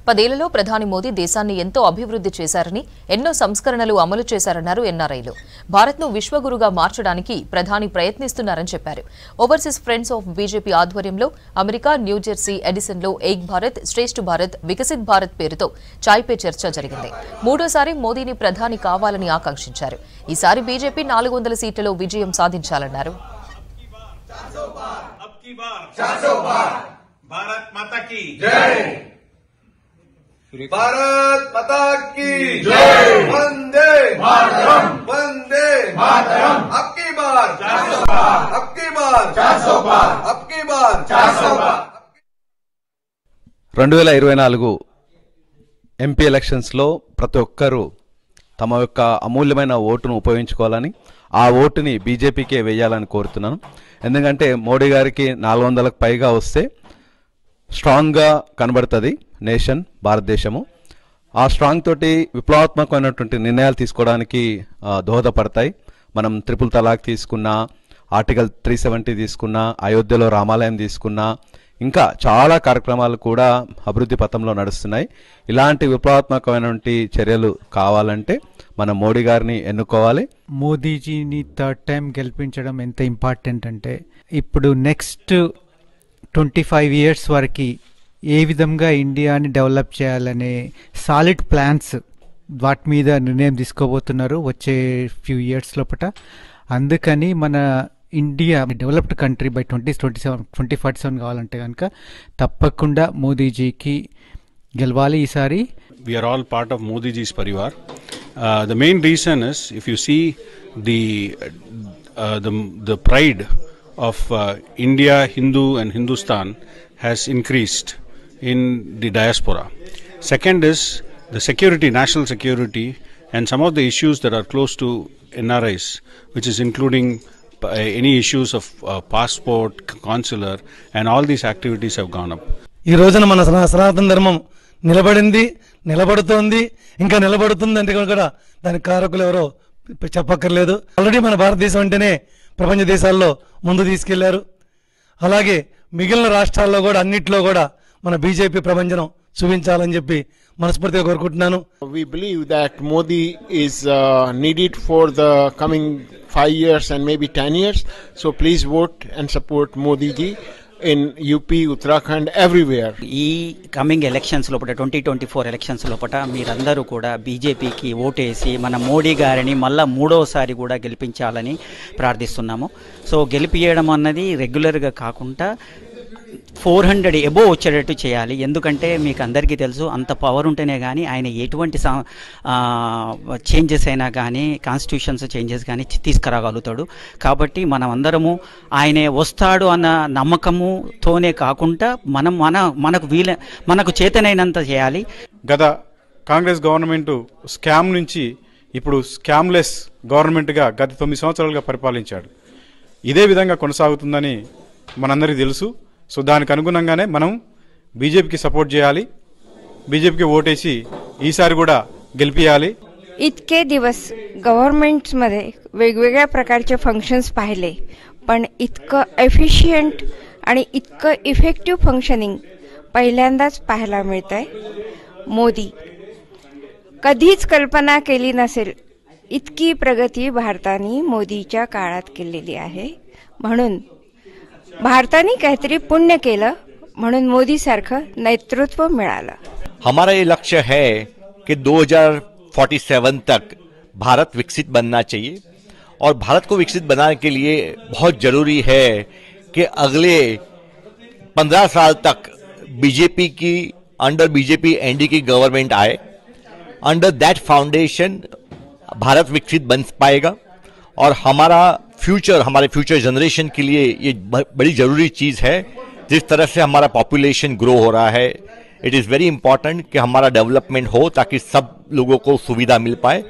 10 ప్రధాని మోదీ దేశాన్ని ఎంతో అభివృద్ధి చేశారని, ఎన్నో సంస్కరణలు అమలు చేశారన్నారు ఎన్ఆర్ఐలు. భారత్ను విశ్వగురుగా మార్చడానికి ప్రధాని ప్రయత్నిస్తున్నారని చెప్పారు. ఓవర్సీస్ ఫ్రెండ్స్ ఆఫ్ బీజేపీ ఆధ్వర్యంలో అమెరికా, న్యూజెర్సీ, ఎడిసన్లో ఏక్ భారత్, శ్రేష్ఠ భారత్, వికసిత్ భారత్ పేరుతో చాయ్ పే చర్చ జరిగింది. మూడోసారి మోదీని ప్రధాని కావాలని ఆకాంక్షించారు. ఈసారి బీజేపీ 400 సీట్లలో విజయం సాధించాలన్నారు. भारत माता की जय। भारत माता की जय। वंदे मातरम, वंदे मातरम। अब की बार 400 बार, अब की बार 400 बार, अब की बार 400 बार। 2024 ఎంపీ ఎలక్షన్స్ లో ప్రతి ఒక్కరూ తమ యొక్క అమూల్యమైన ఓటును ఉపయోగించుకోవాలని, ఆ ఓటుని బీజేపీకే వేయాలని కోరుతున్నాను. ఎందుకంటే మోడీ గారికి 400లకు పైగా వస్తే స్ట్రాంగ్గా కనబడుతుంది నేషన్ భారతదేశము. ఆ స్ట్రాంగ్ తోటి విప్లవాత్మకమైనటువంటి నిర్ణయాలు తీసుకోవడానికి దోహదపడతాయి. మనం ట్రిపుల్ తలాక్ తీసుకున్నా, ఆర్టికల్ 370 తీసుకున్నా, అయోధ్యలో రామాలయం తీసుకున్నా, ఇంకా చాలా కార్యక్రమాలు కూడా అభివృద్ధి పథంలో నడుస్తున్నాయి. ఇలాంటి విప్లవాత్మకమైనటువంటి చర్యలు కావాలంటే మనం మోడీ గారిని ఎన్నుకోవాలి. మోదీజీని థర్డ్ టైం గెలిపించడం ఎంత ఇంపార్టెంట్ అంటే, ఇప్పుడు నెక్స్ట్ 25 years వరకు ఏ విధంగా ఇండియాని డెవలప్ చేయాలనే సాలిడ్ ప్లాన్స్ వాటి మీద నిర్ణయం తీసుకోబోతున్నారు వచ్చే ఫ్యూ ఇయర్స్ లోపల. అందుకని మన ఇండియా డెవలప్డ్ కంట్రీ బై 2047 కావాలంటే కనుక తప్పకుండా మోదీజీకి గెలవాలి ఈసారి. We are all part of Modi ji's parivar. The main reason is, if you see the pride of India, Hindu and Hindustan has increased in the diaspora. Second is the security, national security, and some of the issues that are close to NRIs, which is including any issues of passport, consular, and all these activities have gone up. ఈ రోజున మన సనాతన ధర్మం నిలబడింది, నిలబడుతోంది, ఇంకా నిలబడుతుంది అంటే కూడా దానికి కారకులు ఎవరో చెప్పక్కర్లేదు. ఆల్రెడీ మన భారతదేశం అంటేనే ప్రపంచ దేశాల్లో ముందు తీసుకెళ్లారు. అలాగే మిగిలిన రాష్ట్రాల్లో కూడా అన్నిట్లో కూడా మన బీజేపీ ప్రభంజనం చూపించాలని చెప్పి మనస్ఫూర్తిగా కోరుకుంటున్నాను. We believe that Modi is needed for the coming 5 years and maybe 10 years. So please vote and support Modi ji in UP, Uttarakhand, everywhere. ఈ కమింగ్ ఎలక్షన్స్ లోపల 2024 ఎలక్షన్స్ లోపల మీరందరూ కూడా బీజేపీకి ఓటేసి మన మోడీ గారిని మళ్ళా మూడోసారి కూడా గెలిపించాలని ప్రార్థిస్తున్నాము. సో గెలిపియడం అన్నది రెగ్యులర్గా కాకుండా 400 ఎబో వచ్చేటట్టు చేయాలి. ఎందుకంటే మీకు అందరికీ తెలుసు, అంత పవర్ ఉంటేనే కానీ ఆయన ఎటువంటి చేంజెస్ అయినా కానీ, కాన్స్టిట్యూషన్స్ చేంజెస్ కానీ తీసుకురాగలుగుతాడు. కాబట్టి మనం అందరము ఆయనే వస్తాడు అన్న నమ్మకముతోనే కాకుండా మనకు చేతనైనంత చేయాలి. గత కాంగ్రెస్ గవర్నమెంట్ స్కామ్ నుంచి ఇప్పుడు స్కామ్లెస్ గవర్నమెంట్గా గత 9 సంవత్సరాలుగా పరిపాలించాడు. ఇదే విధంగా కొనసాగుతుందని మనందరికీ తెలుసు. సో దానికి అనుగుణంగానే మనం బీజేపీకి సపోర్ట్ చేయాలి, బీజేపीకి ఓటేసి ఈసారి కూడా గెలిపియాలి. इतके दिवस गव्हर्नमेंट्समध्ये वेगवेगळ्या प्रकारचे फंक्शन्स पाहिले, पण इतकं एफिशियंट आणि इतकं इफेक्टिव्ह फंक्शनिंग पहिल्यांदाच पाहायला मिळतंय. मोदी कधीच कल्पना केली नसेल इतकी प्रगती भारताने मोदीच्या काळात केलेली आहे. म्हणून भारताने काहीतरी पुण्य केलं, म्हणून मोदी सारखं नेतृत्व मिळालं. हमारा ये लक्ष्य है कि 2047 तक भारत विकसित बनना चाहिए, और भारत को विकसित बनाने के लिए बहुत जरूरी है कि अगले 15 साल तक बीजेपी की अंडर बीजेपी एनडी की गवर्नमेंट आए. अंडर दैट फाउंडेशन भारत विकसित बन पाएगा, और हमारे फ्यूचर जनरेशन के लिए ये बड़ी जरूरी चीज है. जिस तरह से हमारा पॉपुलेशन ग्रो हो रहा है, इट इज वेरी इंपॉर्टेंट कि हमारा डेवलपमेंट हो ताकि सब लोगों को सुविधा मिल पाए.